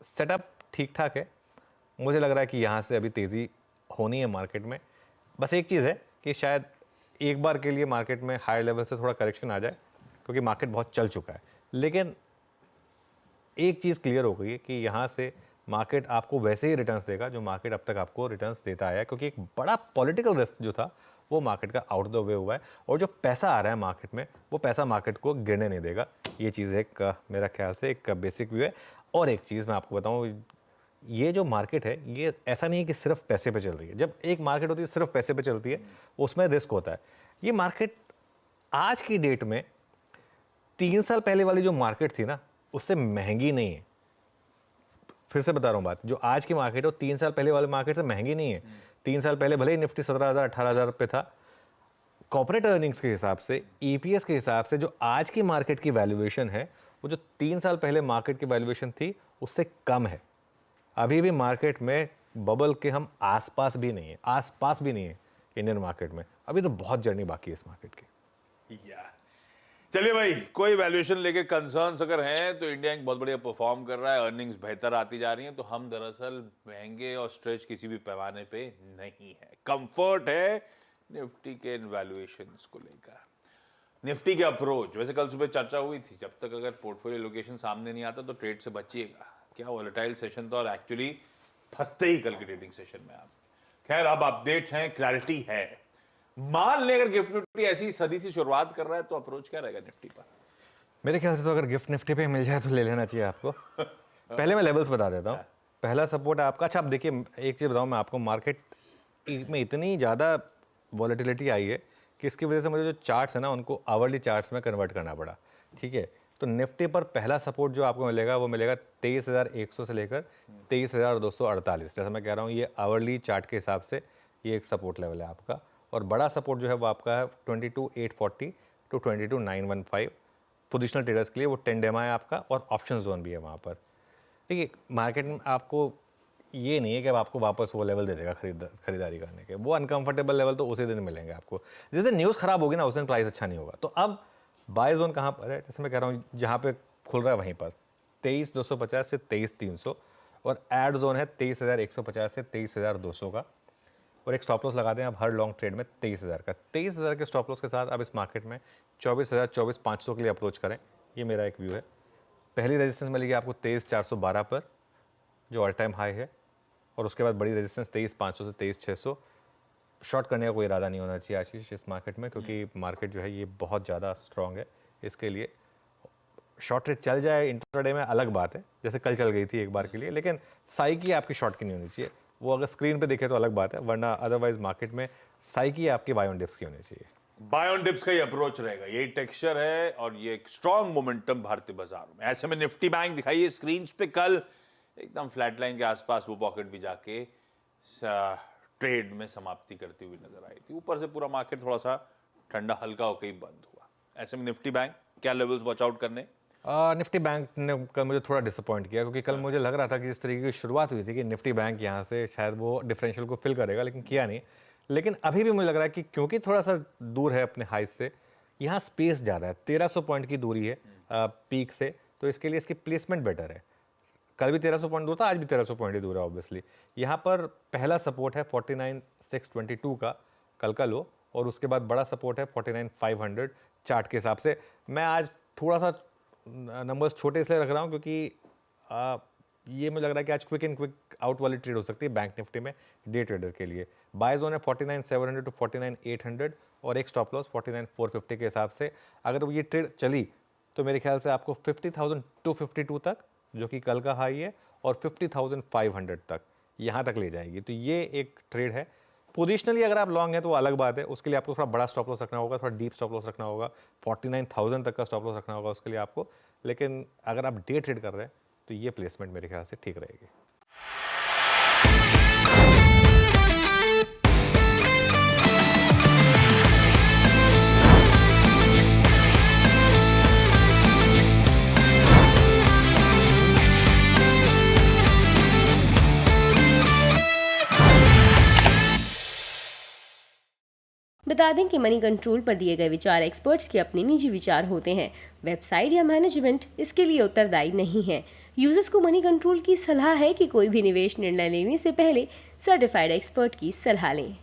Setup ठीक ठाक है। मुझे लग रहा है कि यहाँ से अभी तेज़ी होनी है मार्केट में। बस एक चीज़ है कि शायद एक बार के लिए मार्केट में हायर लेवल से थोड़ा करेक्शन आ जाए, क्योंकि मार्केट बहुत चल चुका है। लेकिन एक चीज़ क्लियर हो गई है कि यहाँ से मार्केट आपको वैसे ही रिटर्न्स देगा जो मार्केट अब तक आपको रिटर्न्स देता आया है, क्योंकि एक बड़ा पॉलिटिकल रिस्क जो था वो मार्केट का आउट द वे हुआ है, और जो पैसा आ रहा है मार्केट में वो पैसा मार्केट को गिरने नहीं देगा। ये चीज़ एक मेरा ख्याल से एक बेसिक व्यू है। और एक चीज़ मैं आपको बताऊँ, ये जो मार्केट है ये ऐसा नहीं है कि सिर्फ पैसे पे चल रही है। जब एक मार्केट होती है सिर्फ पैसे पे चलती है, उसमें रिस्क होता है। ये मार्केट आज की डेट में 3 साल पहले वाली जो मार्केट थी ना, उससे महंगी नहीं है। फिर से बता रहा हूँ बात, जो आज की मार्केट है वो 3 साल पहले वाले मार्केट से महंगी नहीं है। 3 साल पहले भले ही निफ्टी 17,000 18,000 पे था, कॉर्पोरेट अर्निंग्स के हिसाब से, ईपीएस के हिसाब से जो आज की मार्केट की वैल्यूएशन है वो जो 3 साल पहले मार्केट की वैल्यूएशन थी उससे कम है। अभी भी मार्केट में बबल के हम आसपास भी नहीं है, आसपास भी नहीं है इंडियन मार्केट में। अभी तो बहुत जर्नी बाकी है इस मार्केट की। चलिए भाई, कोई वैल्यूएशन लेके कंसर्न्स अगर हैं तो इंडिया एक बहुत बढ़िया परफॉर्म कर रहा है, अर्निंग्स बेहतर आती जा रही हैं, तो हम दरअसल महंगे और स्ट्रेच किसी भी पैमाने पे नहीं है। कंफर्ट है निफ्टी के वैल्यूएशंस को लेकर। निफ्टी के अप्रोच, वैसे कल सुबह चर्चा हुई थी, जब तक अगर पोर्टफोलियो लोकेशन सामने नहीं आता तो ट्रेड से बचिएगा। क्या वॉलेटाइल सेशन था और एक्चुअली फंसते ही कल के ट्रेडिंग सेशन में आप। खैर, अब अपडेट्स हैं, क्लैरिटी है। मान ले अगर गिफ्ट निफ्टी ऐसी सदी से शुरुआत कर रहा है तो अप्रोच क्या रहेगा निफ्टी पर? मेरे ख्याल से तो अगर गिफ्ट निफ्टी पे मिल जाए तो ले लेना चाहिए आपको। पहले मैं लेवल्स बता देता हूँ। पहला सपोर्ट आपका, अच्छा आप देखिए एक चीज़ बताऊँ मैं आपको, मार्केट में इतनी ज़्यादा वॉलेटिलिटी आई है कि इसकी वजह से मुझे जो चार्ट्स है ना उनको आवरली चार्ट्स में कन्वर्ट करना पड़ा। ठीक है, तो निफ्टी पर पहला सपोर्ट जो आपको मिलेगा वो मिलेगा 23,100 से लेकर 23,248। जैसा मैं कह रहा हूँ ये आवरली चार्ट के हिसाब से ये एक सपोर्ट लेवल है आपका। और बड़ा सपोर्ट जो है वो आपका है 22,840 टू 22,915। पोजिशनल ट्रेडर्स के लिए वो 10 डेमा है आपका, और ऑप्शन जोन भी है वहाँ पर। देखिए मार्केट में आपको ये नहीं है कि अब आपको वापस वो लेवल दे देगा खरीदारी करने के। वो अनकंफर्टेबल लेवल तो उसी दिन मिलेंगे आपको। जिस दिन न्यूज़ खराब होगी ना उस दिन प्राइस अच्छा नहीं होगा। तो अब बाय जोन कहाँ पर है, जैसे मैं कह रहा हूँ जहाँ पे खुल रहा है वहीं पर 23,250 से 23,300, और एड जोन है 23,150 से 23,200 का। और एक स्टॉप लॉस लगा दें आप हर लॉन्ग ट्रेड में 23,000 का। 23,000 के स्टॉप लॉस के साथ अब इस मार्केट में 24,500 के लिए अप्रोच करें, ये मेरा एक व्यू है। पहली रेजिस्टेंस मिलेगी आपको 23,412 पर जो ऑल टाइम हाई है, और उसके बाद बड़ी रेजिस्टेंस 23,500 से 23,600। शॉर्ट करने का कोई इरादा नहीं होना चाहिए आशीष इस मार्केट में, क्योंकि मार्केट जो है ये बहुत ज़्यादा स्ट्रॉन्ग है। इसके लिए शॉर्ट ट्रेड चल जाए इंट्राडे में अलग बात है, जैसे कल चल गई थी एक बार के लिए, लेकिन साई की आपकी शॉर्ट की नहीं होनी चाहिए। वो अगर स्क्रीन पे दिखे तो अलग बात है, वरना अदरवाइज मार्केट में साई की आपकी बाय ऑन डिप्स की होनी चाहिए। बाय ऑन डिप्स का ही अप्रोच रहेगा, यही टेक्सचर है और ये एक स्ट्रॉन्ग मोमेंटम भारतीय बाजारों में। ऐसे में निफ्टी बैंक दिखाइए स्क्रीन पे, कल एकदम फ्लैट लाइन के आसपास वो पॉकेट भी जाके ट्रेड में समाप्ति करती हुई नजर आई थी। ऊपर से पूरा मार्केट थोड़ा सा ठंडा हल्का होकर ही बंद हुआ। ऐसे में निफ्टी बैंक क्या लेवल्स वॉच आउट करने? निफ्टी बैंक ने कल मुझे थोड़ा डिसअपॉइंट किया, क्योंकि कल मुझे लग रहा था कि जिस तरीके की शुरुआत हुई थी कि निफ्टी बैंक यहाँ से शायद वो डिफरेंशियल को फिल करेगा, लेकिन किया नहीं। लेकिन अभी भी मुझे लग रहा है कि क्योंकि थोड़ा सा दूर है अपने हाई से, यहाँ स्पेस ज़्यादा है, 1300 पॉइंट की दूरी है पीक से, तो इसके लिए इसकी प्लेसमेंट बेटर है। कल भी 1300 पॉइंट दूर था, आज भी 1300 पॉइंट ही दूर है ऑब्वियसली। यहाँ पर पहला सपोर्ट है 49,622 का कल का लो, और उसके बाद बड़ा सपोर्ट है 49,500 चार्ट के हिसाब से। मैं आज थोड़ा सा नंबर्स छोटे इसलिए रख रहा हूँ क्योंकि ये मुझे लग रहा है कि आज क्विक एंड क्विक आउट वाली ट्रेड हो सकती है बैंक निफ्टी में डे ट्रेडर के लिए। बाय जोन है 49,700 टू 49,800, और एक स्टॉप लॉस 49,450 के हिसाब से। अगर वो ये ट्रेड चली तो मेरे ख्याल से आपको 50,252 तक, जो कि कल का हाई है, और 50,500 तक, यहाँ तक ले जाएगी। तो ये एक ट्रेड है। पोजिशनली अगर आप लॉन्ग हैं तो वो अलग बात है, उसके लिए आपको थोड़ा बड़ा स्टॉप लॉस रखना होगा, थोड़ा डीप स्टॉप लॉस रखना होगा, 49,000 तक का स्टॉप लॉस रखना होगा उसके लिए आपको। लेकिन अगर आप डे ट्रेड कर रहे हैं तो ये प्लेसमेंट मेरे ख्याल से ठीक रहेगी। बता दें कि मनी कंट्रोल पर दिए गए विचार एक्सपर्ट्स के अपने निजी विचार होते हैं। वेबसाइट या मैनेजमेंट इसके लिए उत्तरदायी नहीं है। यूजर्स को मनी कंट्रोल की सलाह है कि कोई भी निवेश निर्णय लेने से पहले सर्टिफाइड एक्सपर्ट की सलाह लें।